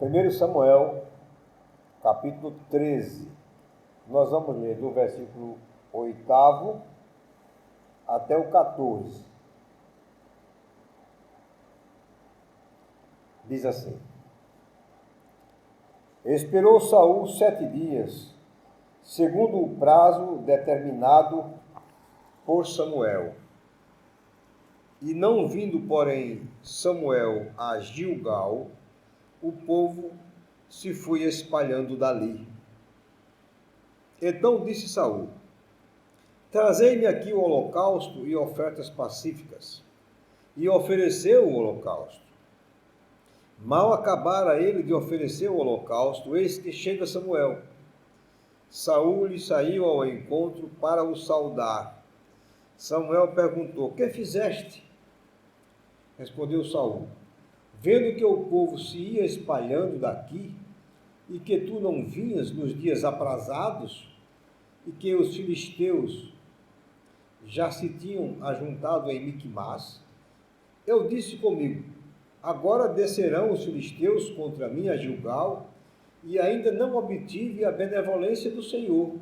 1 Samuel, capítulo 13. Nós vamos ler do versículo 8º até o 14. Diz assim: Esperou Saul 7 dias, segundo o prazo determinado por Samuel. E não vindo, porém, Samuel a Gilgal, o povo se foi espalhando dali. Então disse Saul: Trazei-me aqui o holocausto e ofertas pacíficas. E ofereceu o holocausto. Mal acabara ele de oferecer o holocausto, eis que chega Samuel. Saul lhe saiu ao encontro para o saudar. Samuel perguntou: Que fizeste? Respondeu Saul: Vendo que o povo se ia espalhando daqui, e que tu não vinhas nos dias aprazados, e que os filisteus já se tinham ajuntado em Miquimás, eu disse comigo: Agora descerão os filisteus contra mim a Gilgal, e ainda não obtive a benevolência do Senhor.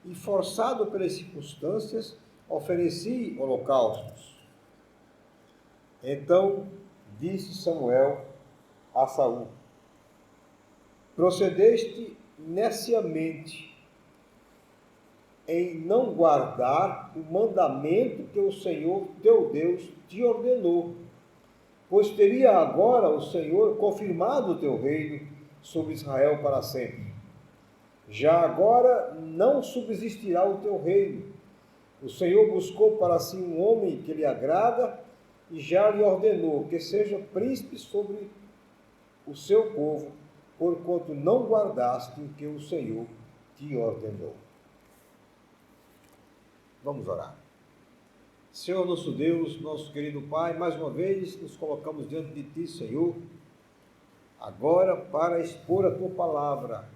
E forçado pelas circunstâncias, ofereci holocaustos. Então disse Samuel a Saul: Procedeste neciamente em não guardar o mandamento que o Senhor teu Deus te ordenou, pois teria agora o Senhor confirmado o teu reino sobre Israel para sempre. Já agora não subsistirá o teu reino. O Senhor buscou para si um homem que lhe agrada e já lhe ordenou que seja príncipe sobre o seu povo, porquanto não guardaste o que o Senhor te ordenou. Vamos orar. Senhor nosso Deus, nosso querido Pai, mais uma vez nos colocamos diante de Ti, Senhor, agora para expor a Tua palavra,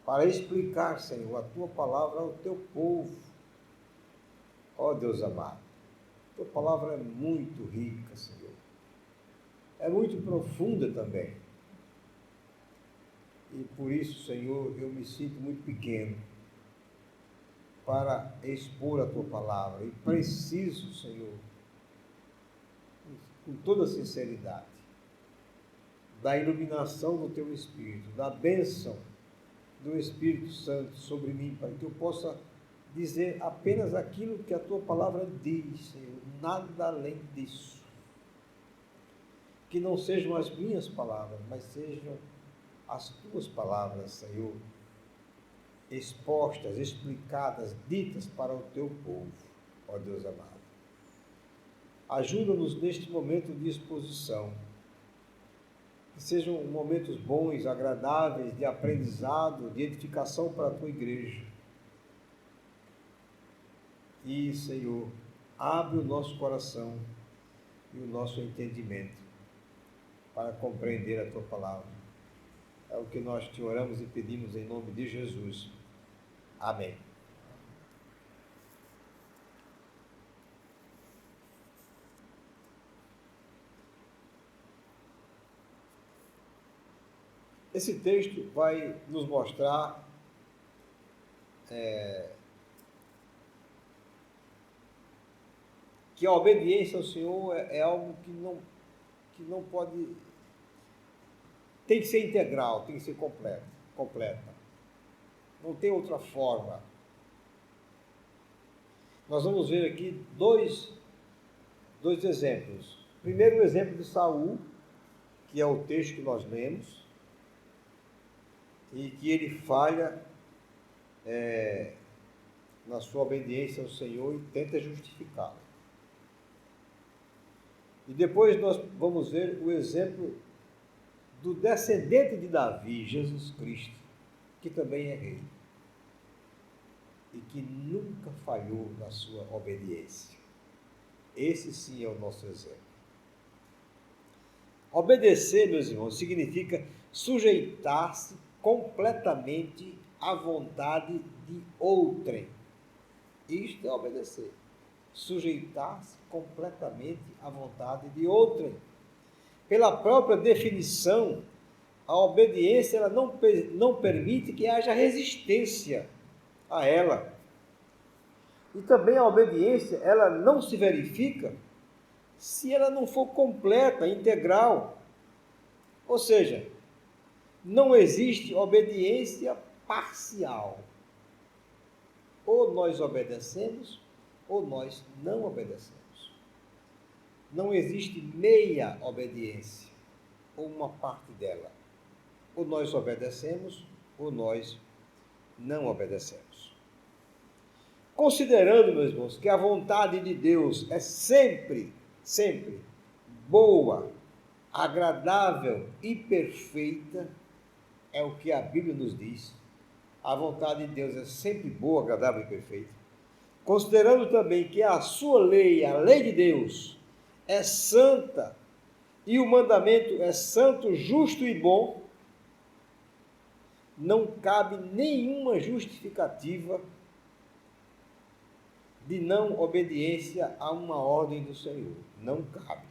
para explicar, Senhor, a Tua palavra ao Teu povo. Ó Deus amado, a Tua palavra é muito rica, Senhor, é muito profunda também, e por isso, Senhor, eu me sinto muito pequeno para expor a Tua palavra, e preciso, Senhor, com toda sinceridade, da iluminação do Teu Espírito, da bênção do Espírito Santo sobre mim, para que eu possa dizer apenas aquilo que a Tua palavra diz, Senhor, nada além disso. Que não sejam as minhas palavras, mas sejam as Tuas palavras, Senhor, expostas, explicadas, ditas para o Teu povo, ó Deus amado. Ajuda-nos neste momento de exposição, que sejam momentos bons, agradáveis, de aprendizado, de edificação para a Tua igreja. E, Senhor, abre o nosso coração e o nosso entendimento para compreender a Tua palavra. É o que nós te oramos e pedimos em nome de Jesus. Amém. Esse texto vai nos mostrar que a obediência ao Senhor é algo que não pode... Tem que ser integral, tem que ser completa. Não tem outra forma. Nós vamos ver aqui dois exemplos. Primeiro, o exemplo de Saul, que é o texto que nós lemos, e que ele falha na sua obediência ao Senhor e tenta justificá-lo. E depois nós vamos ver o exemplo do descendente de Davi, Jesus Cristo, que também é rei, e que nunca falhou na sua obediência. Esse sim é o nosso exemplo. Obedecer, meus irmãos, significa sujeitar-se completamente à vontade de outrem. Isto é obedecer. Sujeitar-se completamente à vontade de outrem. Pela própria definição, A obediência ela não permite que haja resistência a ela. E também a obediência ela não se verifica se ela não for completa, integral. Ou seja, não existe obediência parcial. Ou nós obedecemos, ou nós não obedecemos. Não existe meia obediência, ou uma parte dela. Ou nós obedecemos, ou nós não obedecemos. Considerando, meus irmãos, que a vontade de Deus é sempre boa, agradável e perfeita, é o que a Bíblia nos diz. A vontade de Deus é sempre boa, agradável e perfeita. Considerando também que a sua lei, a lei de Deus, é santa e o mandamento é santo, justo e bom, não cabe nenhuma justificativa de não obediência a uma ordem do Senhor. Não cabe.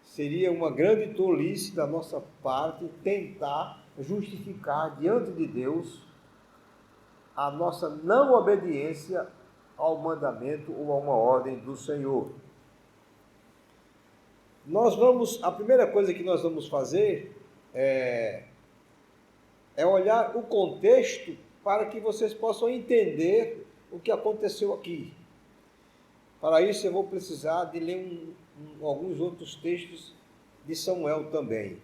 Seria uma grande tolice da nossa parte tentar justificar diante de Deus a nossa não obediência ao mandamento ou a uma ordem do Senhor. A primeira coisa que nós vamos fazer é olhar o contexto para que vocês possam entender o que aconteceu aqui. Para isso eu vou precisar de ler alguns outros textos de Samuel também.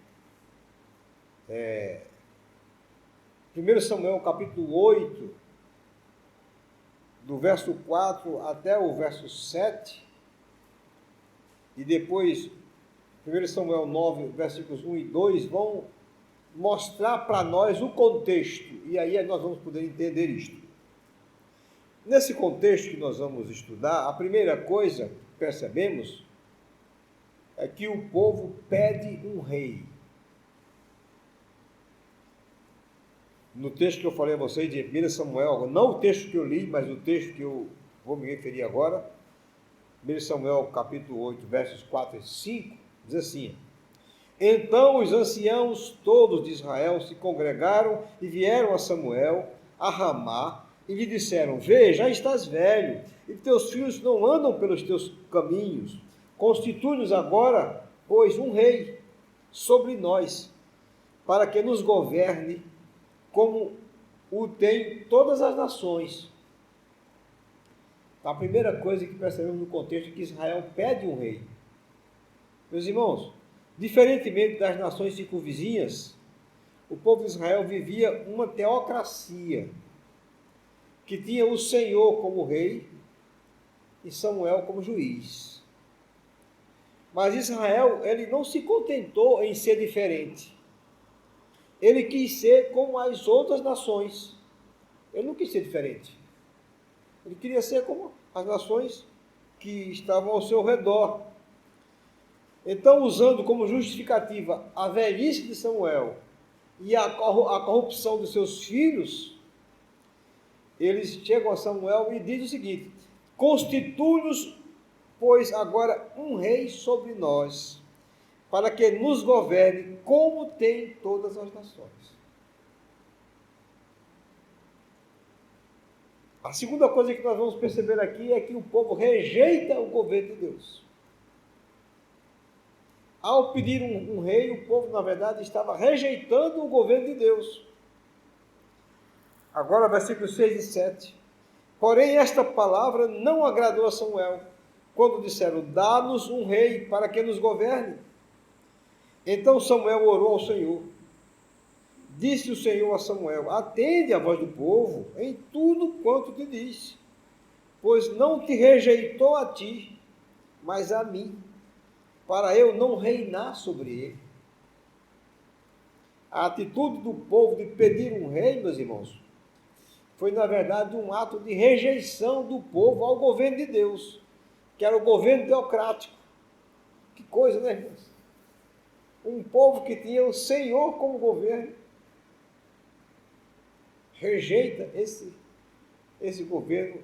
1 Samuel capítulo 8, do verso 4 até o verso 7, e depois 1 Samuel 9, versículos 1 e 2, vão mostrar para nós o contexto, e aí nós vamos poder entender isto. Nesse contexto que nós vamos estudar, a primeira coisa que percebemos é que o povo pede um rei. No texto que eu falei a vocês de 1 Samuel, não o texto que eu li, mas o texto que eu vou me referir agora, 1 Samuel capítulo 8, versos 4 e 5, diz assim: Então os anciãos todos de Israel se congregaram e vieram a Samuel, a Ramá, e lhe disseram: Vê, já estás velho, e teus filhos não andam pelos teus caminhos. Constitui-nos agora, pois, um rei sobre nós, para que nos governe como o tem todas as nações. A primeira coisa que percebemos no contexto é que Israel pede um rei. Meus irmãos, diferentemente das nações circunvizinhas, o povo de Israel vivia uma teocracia, que tinha o Senhor como rei e Samuel como juiz. Mas Israel, ele não se contentou em ser diferente. Ele quis ser como as outras nações. Ele não quis ser diferente. Ele queria ser como as nações que estavam ao seu redor. Então, usando como justificativa a velhice de Samuel e a corrupção dos seus filhos, eles chegam a Samuel e dizem o seguinte: Constitui-nos, pois, agora um rei sobre nós, para que nos governe como tem todas as nações. A segunda coisa que nós vamos perceber aqui é que o povo rejeita o governo de Deus. Ao pedir um rei, o povo, na verdade, estava rejeitando o governo de Deus. Agora, versículos 6 e 7. Porém, esta palavra não agradou a Samuel, quando disseram: Dá-nos um rei para que nos governe. Então Samuel orou ao Senhor. Disse o Senhor a Samuel: Atende a voz do povo em tudo quanto te disse, pois não te rejeitou a ti, mas a mim, para eu não reinar sobre ele. A atitude do povo de pedir um rei, meus irmãos, foi na verdade um ato de rejeição do povo ao governo de Deus, que era o governo teocrático. Que coisa, né, irmãos? Um povo que tinha o Senhor como governo, rejeita esse governo,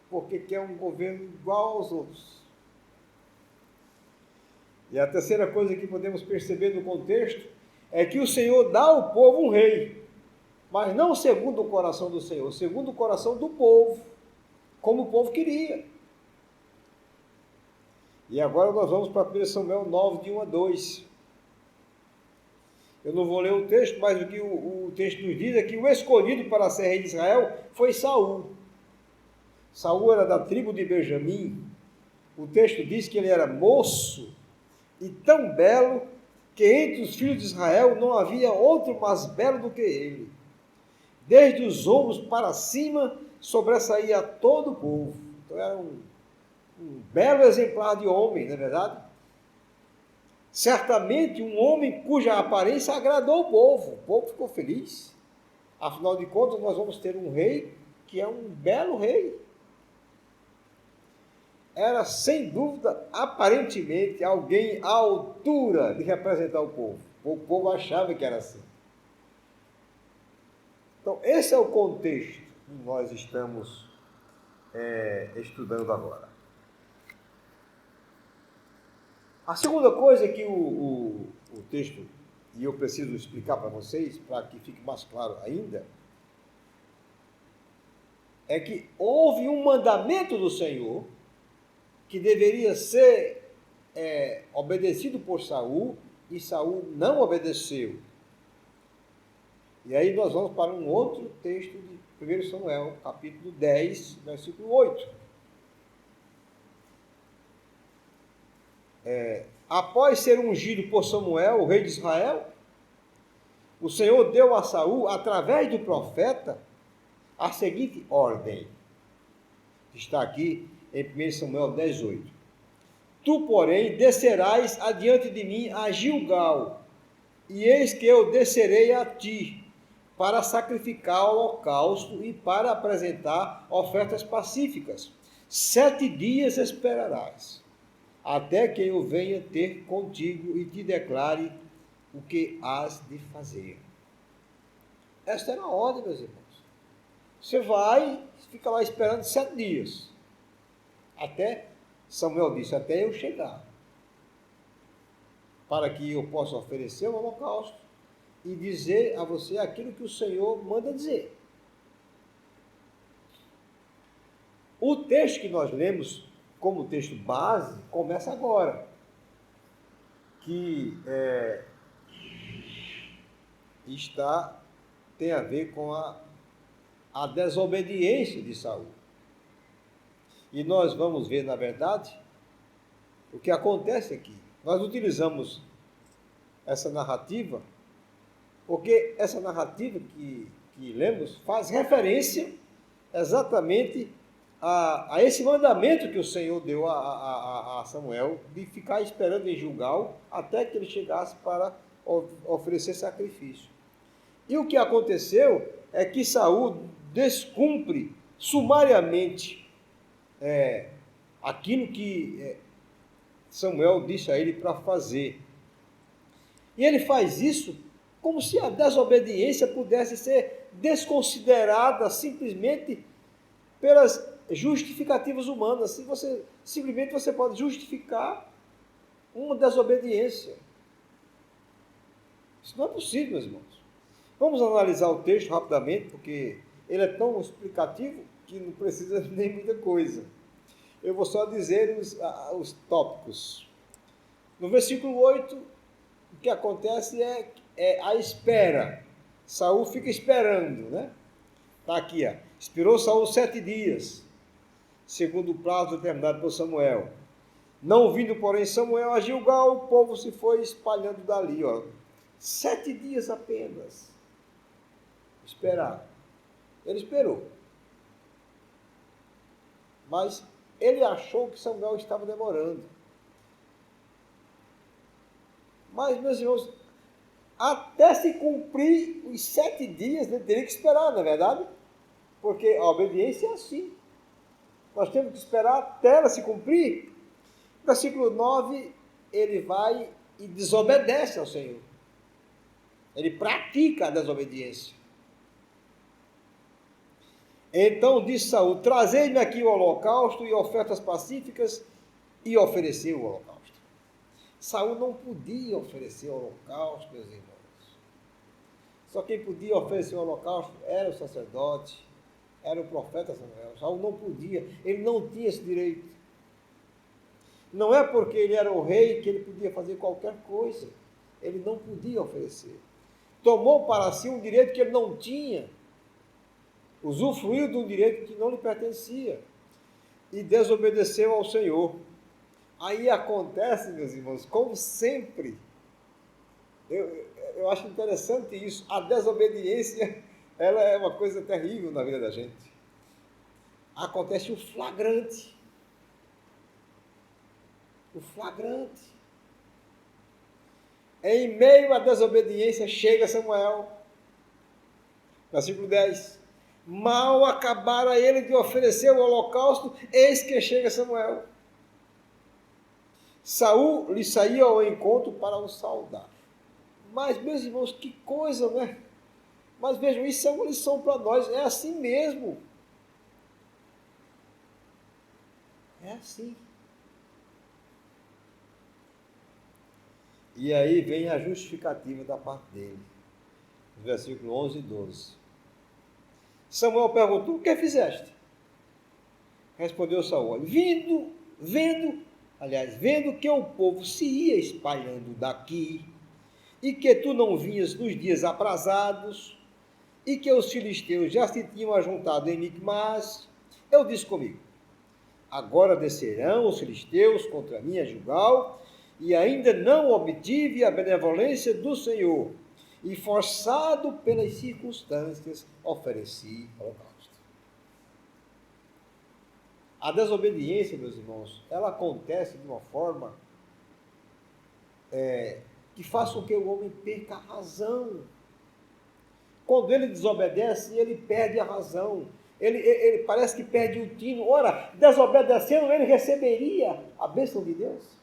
porque quer um governo igual aos outros. E a terceira coisa que podemos perceber no contexto é que o Senhor dá ao povo um rei, mas não segundo o coração do Senhor, segundo o coração do povo, como o povo queria. E agora nós vamos para 1 Samuel 9, de 1 a 2. Eu não vou ler o texto, mas o que o texto nos diz é que o escolhido para ser rei de Israel foi Saul. Saul era da tribo de Benjamim. O texto diz que ele era moço e tão belo que entre os filhos de Israel não havia outro mais belo do que ele. Desde os ombros para cima sobressaía todo o povo. Então era um belo exemplar de homem, não é verdade? Certamente um homem cuja aparência agradou o povo ficou feliz. Afinal de contas, nós vamos ter um rei que é um belo rei. Era, sem dúvida, aparentemente, alguém à altura de representar o povo. O povo achava que era assim. Então, esse é o contexto que nós estamos estudando agora. A segunda coisa que o texto, e eu preciso explicar para vocês, para que fique mais claro ainda, é que houve um mandamento do Senhor que deveria ser obedecido por Saul, e Saul não obedeceu. E aí nós vamos para um outro texto de 1 Samuel, capítulo 10, versículo 8. Após ser ungido por Samuel, o rei de Israel, o Senhor deu a Saul, através do profeta, a seguinte ordem. Está aqui em 1 Samuel 10, 8. Tu, porém, descerás adiante de mim a Gilgal, e eis que eu descerei a ti, para sacrificar holocausto e para apresentar ofertas pacíficas. 7 dias esperarás, até que eu venha ter contigo e te declare o que hás de fazer. Esta era a ordem, meus irmãos. Você vai, fica lá esperando 7 dias. Até, Samuel disse, até eu chegar. Para que eu possa oferecer o holocausto e dizer a você aquilo que o Senhor manda dizer. O texto que nós lemos como texto base começa agora, que tem a ver com a desobediência de Saul. E nós vamos ver, na verdade, o que acontece aqui. Nós utilizamos essa narrativa, porque essa narrativa que lemos faz referência exatamente a esse mandamento que o Senhor deu a Samuel, de ficar esperando em Gilgal até que ele chegasse para oferecer sacrifício. E o que aconteceu é que Saul descumpre sumariamente aquilo que Samuel disse a ele para fazer. E ele faz isso como se a desobediência pudesse ser desconsiderada simplesmente pelas justificativas humanas. Simplesmente você pode justificar uma desobediência. Isso não é possível, meus irmãos. Vamos analisar o texto rapidamente, porque ele é tão explicativo que não precisa nem muita coisa. Eu vou só dizer os tópicos. No versículo 8, o que acontece é a espera. Saul fica esperando, né? Está aqui, ó. Esperou Saul 7 dias, segundo o prazo determinado por Samuel. Não vindo, porém, Samuel a Gilgal, o povo se foi espalhando dali, ó. 7 dias apenas. Esperar. Ele esperou. Mas ele achou que Samuel estava demorando. Mas, meus irmãos, até se cumprir os 7 dias, ele teria que esperar, não é verdade? Porque a obediência é assim. Nós temos que esperar até ela se cumprir. Versículo 9, ele vai e desobedece ao Senhor. Ele pratica a desobediência. Então disse Saul, trazei-me aqui o holocausto e ofertas pacíficas, e ofereceu o holocausto. Saul não podia oferecer holocausto, meus irmãos. Só quem podia oferecer o holocausto era o sacerdote, era o profeta Samuel. Saul não podia, ele não tinha esse direito. Não é porque ele era o rei que ele podia fazer qualquer coisa. Ele não podia oferecer. Tomou para si um direito que ele não tinha. Usufruiu de um direito que não lhe pertencia. E desobedeceu ao Senhor. Aí acontece, meus irmãos, como sempre. Eu acho interessante isso. A desobediência, ela é uma coisa terrível na vida da gente. Acontece o flagrante. O flagrante. Em meio à desobediência, chega Samuel. Versículo 10. Mal acabara ele de oferecer o holocausto, eis que chega Samuel. Saul lhe saía ao encontro para o saudar. Mas, meus irmãos, que coisa, né? Mas vejam, isso é uma lição para nós. É assim mesmo. É assim. E aí vem a justificativa da parte dele. Versículo 11 e 12. Samuel perguntou, o que fizeste? Respondeu Saul, vendo que o povo se ia espalhando daqui, e que tu não vinhas nos dias aprazados, e que os filisteus já se tinham ajuntado em Micmas, eu disse comigo, agora descerão os filisteus contra mim a Gilgal, e ainda não obtive a benevolência do Senhor, e forçado pelas circunstâncias, ofereci holocausto. A desobediência, meus irmãos, ela acontece de uma forma que faz com que o homem perca a razão. Quando ele desobedece, ele perde a razão. Ele parece que perde o tino. Ora, desobedecendo, ele receberia a bênção de Deus.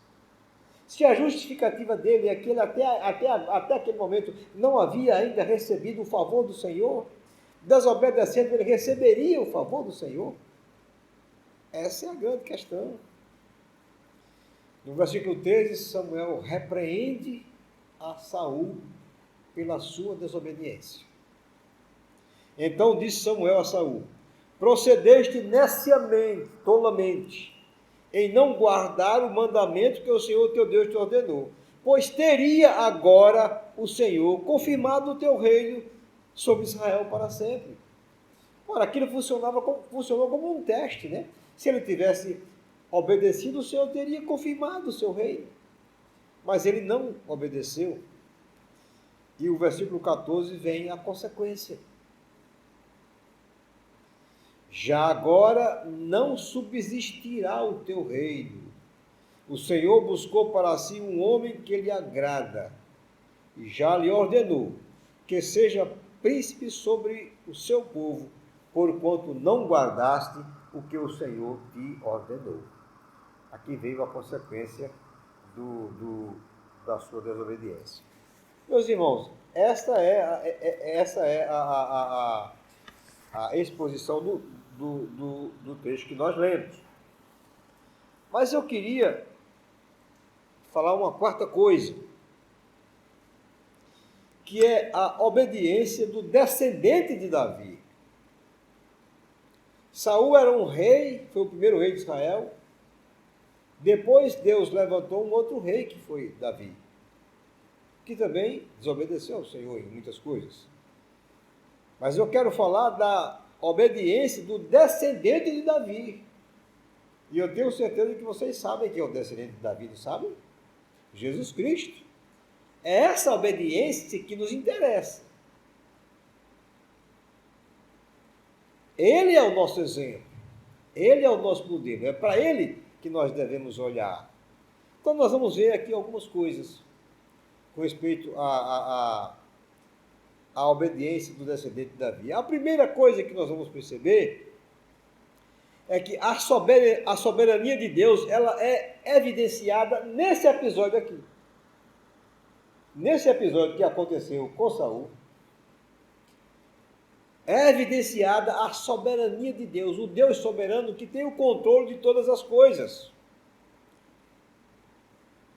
Se a justificativa dele é que ele até aquele momento não havia ainda recebido o favor do Senhor, desobedecendo, ele receberia o favor do Senhor. Essa é a grande questão. No versículo 13, Samuel repreende a Saul pela sua desobediência. Então disse Samuel a Saul, procedeste neciamente, tolamente, em não guardar o mandamento que o Senhor teu Deus te ordenou, pois teria agora o Senhor confirmado o teu reino sobre Israel para sempre. Ora, aquilo funcionou como um teste, né? Se ele tivesse obedecido, o Senhor teria confirmado o seu reino. Mas ele não obedeceu. E o versículo 14 vem a consequência. Já agora não subsistirá o teu reino. O Senhor buscou para si um homem que lhe agrada, e já lhe ordenou que seja príncipe sobre o seu povo, porquanto não guardaste o que o Senhor te ordenou. Aqui veio a consequência da sua desobediência. Meus irmãos, essa é a exposição do texto que nós lemos. Mas eu queria falar uma quarta coisa, que é a obediência do descendente de Davi. Saul era um rei, foi o primeiro rei de Israel. Depois Deus levantou um outro rei, que foi Davi, que também desobedeceu ao Senhor em muitas coisas. Mas eu quero falar da obediência do descendente de Davi. E eu tenho certeza que vocês sabem quem é o descendente de Davi, não sabem? Jesus Cristo. É essa obediência que nos interessa. Ele é o nosso exemplo. Ele é o nosso modelo. É para ele que nós devemos olhar. Então nós vamos ver aqui algumas coisas com respeito à obediência do descendente de Davi. A primeira coisa que nós vamos perceber é que a soberania de Deus, ela é evidenciada nesse episódio aqui. Nesse episódio que aconteceu com Saul, é evidenciada a soberania de Deus, o Deus soberano que tem o controle de todas as coisas.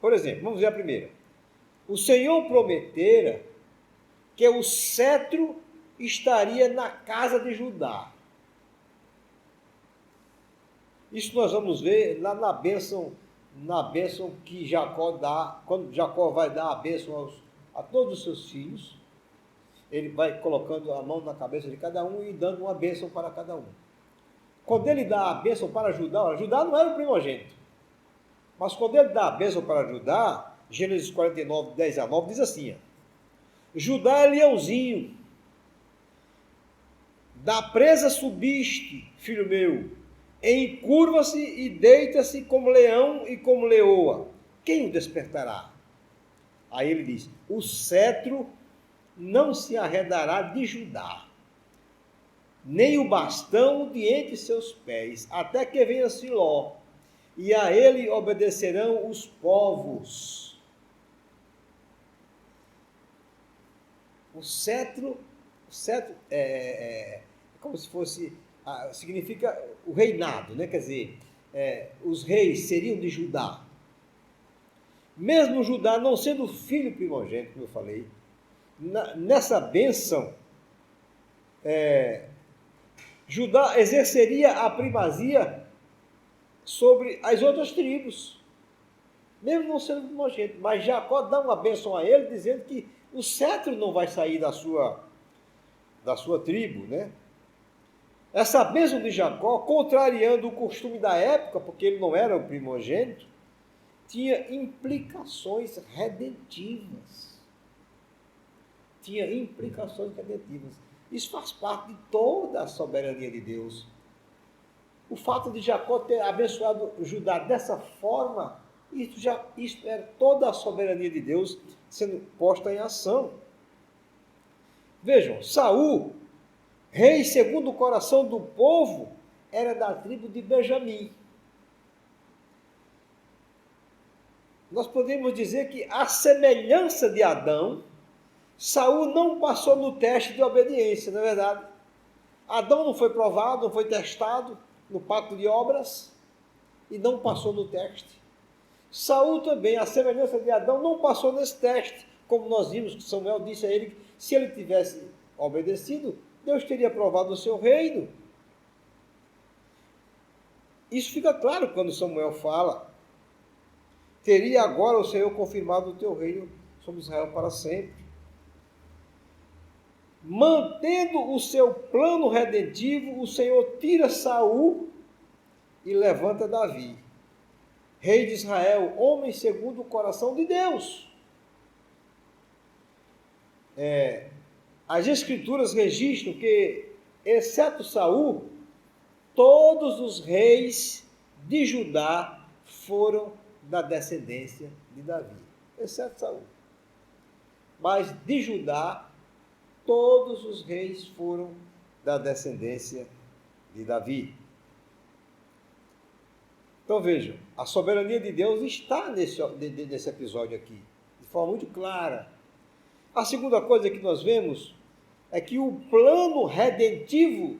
Por exemplo, vamos ver a primeira. O Senhor prometera que o cetro estaria na casa de Judá. Isso nós vamos ver lá na bênção que Jacó dá, quando Jacó vai dar a bênção a todos os seus filhos, ele vai colocando a mão na cabeça de cada um e dando uma bênção para cada um. Quando ele dá a bênção para Judá, Judá não era o primogênito, mas quando ele dá a bênção para Judá, Gênesis 49, 10 a 9, diz assim, Judá é leãozinho, da presa subiste, filho meu, encurva-se e deita-se como leão e como leoa. Quem o despertará? Aí ele diz, o cetro não se arredará de Judá, nem o bastão de entre seus pés, até que venha Siló, e a ele obedecerão os povos. O cetro é como se fosse, significa o reinado, né? Quer dizer, os reis seriam de Judá. Mesmo Judá não sendo filho primogênito, como eu falei, nessa bênção, Judá exerceria a primazia sobre as outras tribos, mesmo não sendo primogênito. Mas Jacó dá uma bênção a ele, dizendo que o cetro não vai sair da sua tribo, né? Essa bênção de Jacó, contrariando o costume da época, porque ele não era o primogênito, tinha implicações redentivas. Isso faz parte de toda a soberania de Deus. O fato de Jacó ter abençoado Judá dessa forma, isso era toda a soberania de Deus sendo posta em ação. Vejam, Saul, rei segundo o coração do povo, era da tribo de Benjamim. Nós podemos dizer que, à semelhança de Adão, Saul não passou no teste de obediência, não é verdade? Adão não foi provado, não foi testado no pacto de obras e não passou no teste. Saul também, à semelhança de Adão, não passou nesse teste, como nós vimos que Samuel disse a ele que se ele tivesse obedecido, Deus teria aprovado o seu reino. Isso fica claro quando Samuel fala, teria agora o Senhor confirmado o teu reino sobre Israel para sempre. Mantendo o seu plano redentivo, o Senhor tira Saul e levanta Davi, rei de Israel, homem segundo o coração de Deus. As Escrituras registram que, exceto Saul, todos os reis de Judá foram da descendência de Davi, exceto Saul. Mas de Judá, todos os reis foram da descendência de Davi. Então vejam, a soberania de Deus está nesse episódio aqui, de forma muito clara. A segunda coisa que nós vemos é que o plano redentivo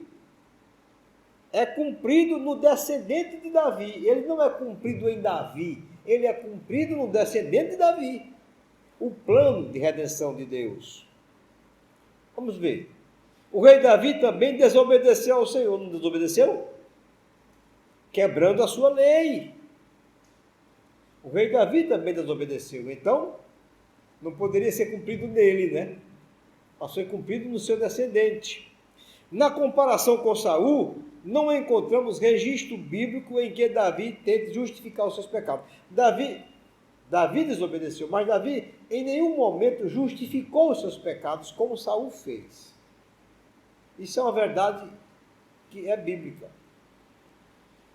é cumprido no descendente de Davi. Ele não é cumprido em Davi, ele é cumprido no descendente de Davi. O plano de redenção de Deus. Vamos ver. O rei Davi também desobedeceu ao Senhor, não desobedeceu? Quebrando a sua lei. O rei Davi também desobedeceu, então não poderia ser cumprido nele, né? Mas foi cumprido no seu descendente. Na comparação com Saul, não encontramos registro bíblico em que Davi tente justificar os seus pecados. Davi desobedeceu, mas Davi em nenhum momento justificou os seus pecados como Saul fez. Isso é uma verdade que é bíblica.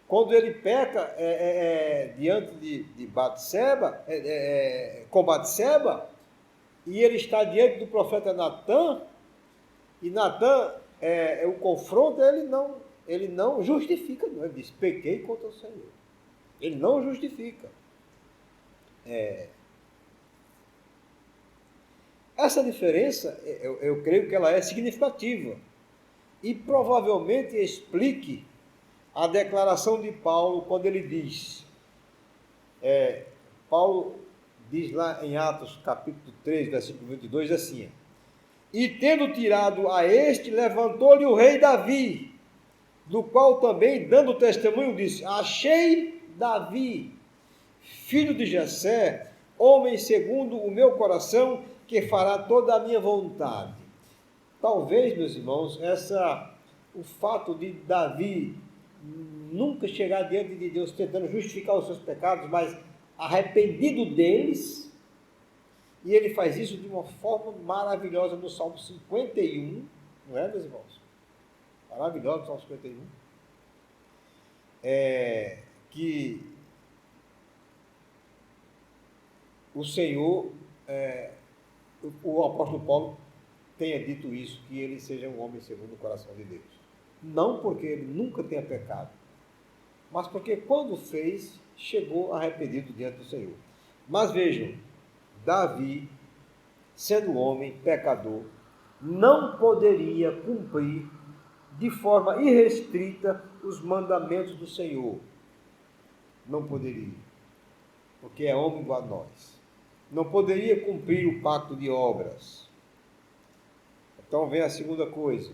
Quando ele peca diante de Batseba, com Batseba, e ele está diante do profeta Natã, e Natã o confronta, ele não justifica, não. Ele diz, pequei contra o Senhor. Ele não justifica. Essa diferença, eu creio que ela é significativa e provavelmente explique a declaração de Paulo quando ele diz, Paulo diz lá em Atos capítulo 3, versículo 22, assim: e tendo tirado a este, levantou-lhe o rei Davi, do qual também, dando testemunho, disse: achei Davi, filho de Jessé, homem segundo o meu coração, que fará toda a minha vontade. Talvez, meus irmãos, o fato de Davi nunca chegar diante de Deus tentando justificar os seus pecados, mas arrependido deles, e ele faz isso de uma forma maravilhosa no Salmo 51, não é, meus irmãos? Maravilhoso no Salmo 51. Que o Senhor, o apóstolo Paulo tenha dito isso, que ele seja um homem segundo o coração de Deus. Não porque ele nunca tenha pecado, mas porque quando fez, chegou arrependido diante do Senhor. Mas vejam, Davi, sendo homem pecador, não poderia cumprir de forma irrestrita os mandamentos do Senhor. Não poderia, porque é homem igual a nós. Não poderia cumprir o pacto de obras. Então vem a segunda coisa.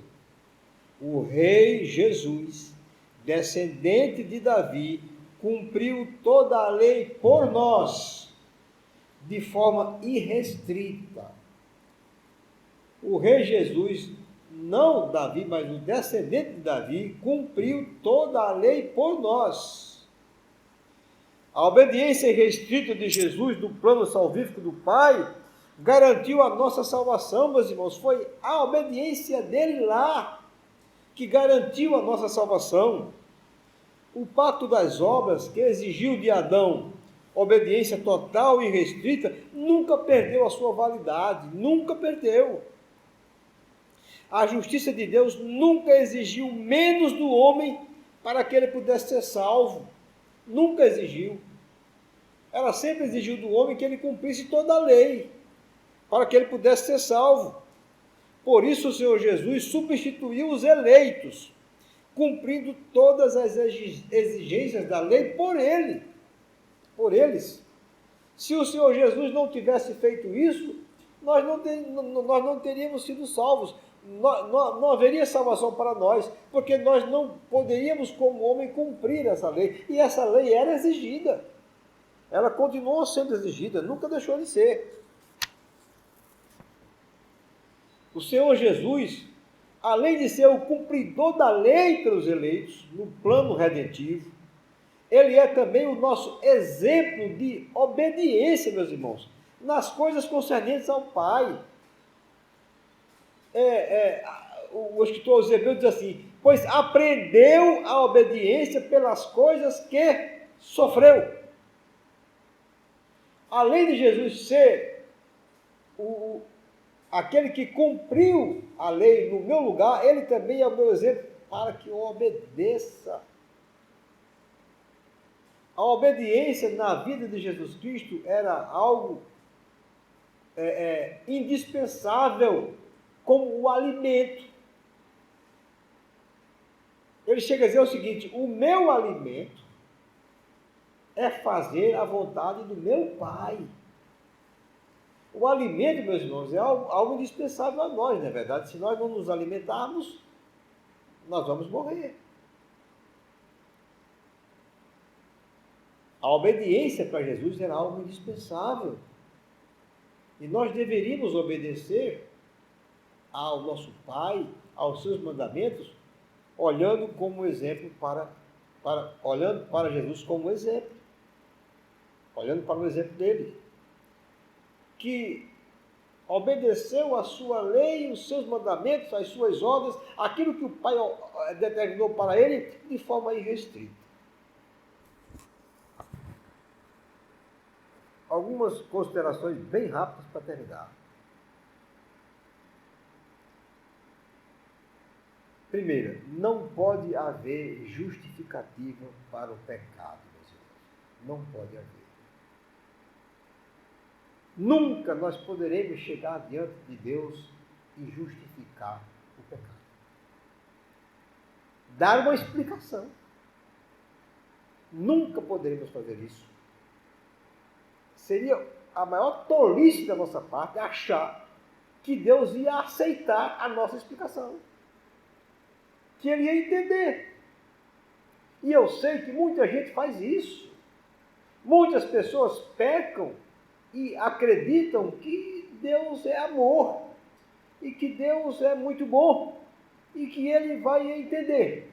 O rei Jesus, descendente de Davi, cumpriu toda a lei por nós, de forma irrestrita. O rei Jesus, não Davi, mas o descendente de Davi, cumpriu toda a lei por nós. A obediência irrestrita de Jesus no plano salvífico do Pai garantiu a nossa salvação, meus irmãos. Foi a obediência dele lá que garantiu a nossa salvação. O pacto das obras, que exigiu de Adão obediência total e restrita, nunca perdeu a sua validade, nunca perdeu. A justiça de Deus nunca exigiu menos do homem para que ele pudesse ser salvo. Nunca exigiu. Ela sempre exigiu do homem que ele cumprisse toda a lei, para que ele pudesse ser salvo. Por isso o Senhor Jesus substituiu os eleitos, cumprindo todas as exigências da lei por eles. Se o Senhor Jesus não tivesse feito isso, nós não teríamos sido salvos. Não haveria salvação para nós, porque nós não poderíamos, como homem, cumprir essa lei. E essa lei era exigida. Ela continuou sendo exigida, nunca deixou de ser. O Senhor Jesus, além de ser o cumpridor da lei pelos eleitos, no plano redentivo, ele é também o nosso exemplo de obediência, meus irmãos, nas coisas concernentes ao Pai. O escritor aos Hebreus diz assim: pois aprendeu a obediência pelas coisas que sofreu. Além de Jesus ser aquele que cumpriu a lei no meu lugar, ele também é o meu exemplo para que eu obedeça. A obediência na vida de Jesus Cristo era algo indispensável, como o alimento. Ele chega a dizer o seguinte: o meu alimento é fazer a vontade do meu Pai. O alimento, meus irmãos, é algo indispensável a nós, não é verdade? Se nós não nos alimentarmos, nós vamos morrer. A obediência para Jesus era algo indispensável. E nós deveríamos obedecer ao nosso Pai, aos seus mandamentos, olhando como exemplo olhando para Jesus como exemplo. Olhando para o exemplo dele, que obedeceu a sua lei, os seus mandamentos, as suas ordens, aquilo que o Pai determinou para ele, de forma irrestrita. Algumas considerações bem rápidas para terminar. Primeira, não pode haver justificativa para o pecado, meus irmãos. Não pode haver. Nunca nós poderemos chegar diante de Deus e justificar o pecado. Dar uma explicação. Nunca poderemos fazer isso. Seria a maior tolice da nossa parte achar que Deus ia aceitar a nossa explicação. Que Ele ia entender. E eu sei que muita gente faz isso. Muitas pessoas pecam e acreditam que Deus é amor. E que Deus é muito bom. E que Ele vai entender.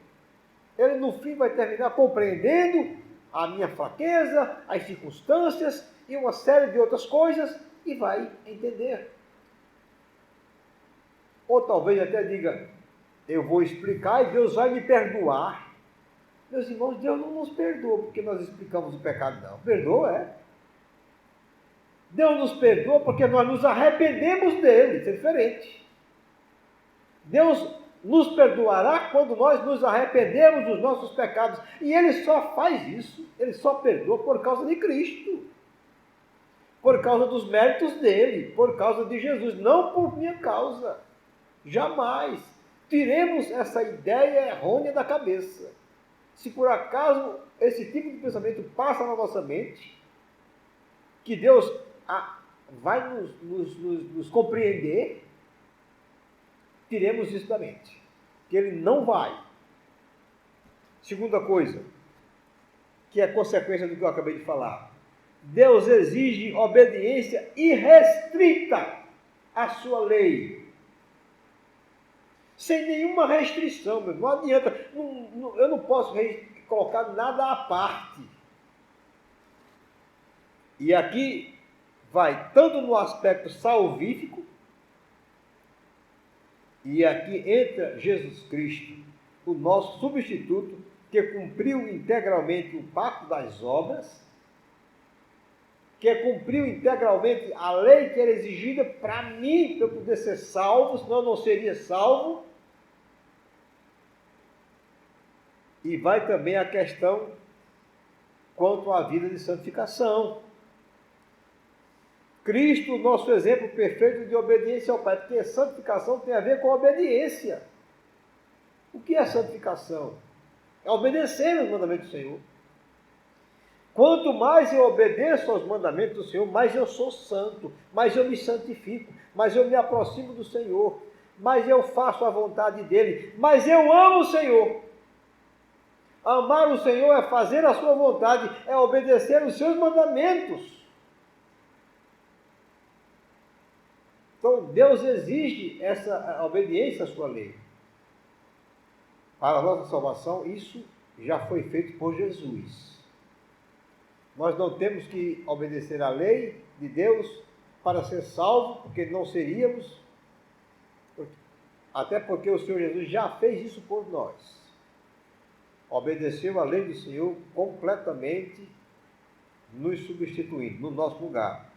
Ele no fim vai terminar compreendendo a minha fraqueza, as circunstâncias e uma série de outras coisas e vai entender. Ou talvez até diga, eu vou explicar e Deus vai me perdoar. Meus irmãos, Deus não nos perdoa porque nós explicamos o pecado, não. Perdoa, é. Deus nos perdoa porque nós nos arrependemos dele, isso é diferente. Deus nos perdoará quando nós nos arrependemos dos nossos pecados. E Ele só faz isso, Ele só perdoa por causa de Cristo. Por causa dos méritos dele, por causa de Jesus, não por minha causa. Jamais. Tiremos essa ideia errônea da cabeça. Se por acaso esse tipo de pensamento passa na nossa mente, que Deus vai nos compreender, tiremos isso da mente. Que Ele não vai. Segunda coisa, que é consequência do que eu acabei de falar. Deus exige obediência irrestrita à sua lei. Sem nenhuma restrição, meu. Não adianta. Eu não posso colocar nada à parte. E aqui vai tanto no aspecto salvífico, e aqui entra Jesus Cristo, o nosso substituto, que cumpriu integralmente o pacto das obras, que cumpriu integralmente a lei que era exigida para mim, para eu poder ser salvo, senão eu não seria salvo. E vai também a questão quanto à vida de santificação. Cristo, nosso exemplo perfeito de obediência ao Pai, porque santificação tem a ver com obediência. O que é santificação? É obedecer aos mandamentos do Senhor. Quanto mais eu obedeço aos mandamentos do Senhor, mais eu sou santo, mais eu me santifico, mais eu me aproximo do Senhor, mais eu faço a vontade dEle, mais eu amo o Senhor. Amar o Senhor é fazer a sua vontade, é obedecer os seus mandamentos. Então, Deus exige essa obediência à sua lei. Para a nossa salvação, isso já foi feito por Jesus. Nós não temos que obedecer à lei de Deus para ser salvo, porque não seríamos, até porque o Senhor Jesus já fez isso por nós. Obedeceu a lei do Senhor completamente, nos substituindo no nosso lugar.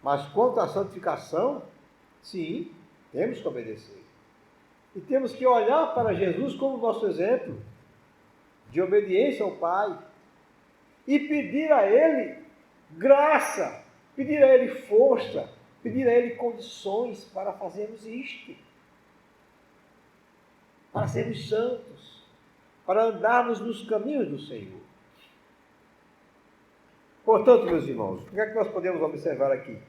Mas quanto à santificação, sim, temos que obedecer. E temos que olhar para Jesus como nosso exemplo de obediência ao Pai e pedir a Ele graça, pedir a Ele força, pedir a Ele condições para fazermos isto, para sermos santos, para andarmos nos caminhos do Senhor. Portanto, meus irmãos, o que é que nós podemos observar aqui?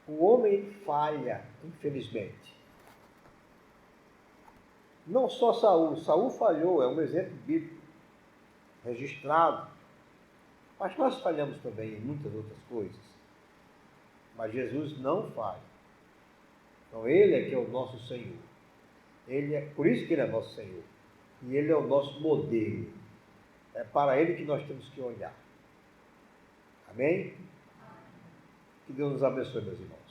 O homem falha, infelizmente. Não só Saul. Saul falhou, é um exemplo bíblico, registrado. Mas nós falhamos também em muitas outras coisas. Mas Jesus não falha. Então Ele é que é o nosso Senhor. Por isso que Ele é nosso Senhor. E Ele é o nosso modelo. É para Ele que nós temos que olhar. Amém? Que Deus nos abençoe, meus irmãos.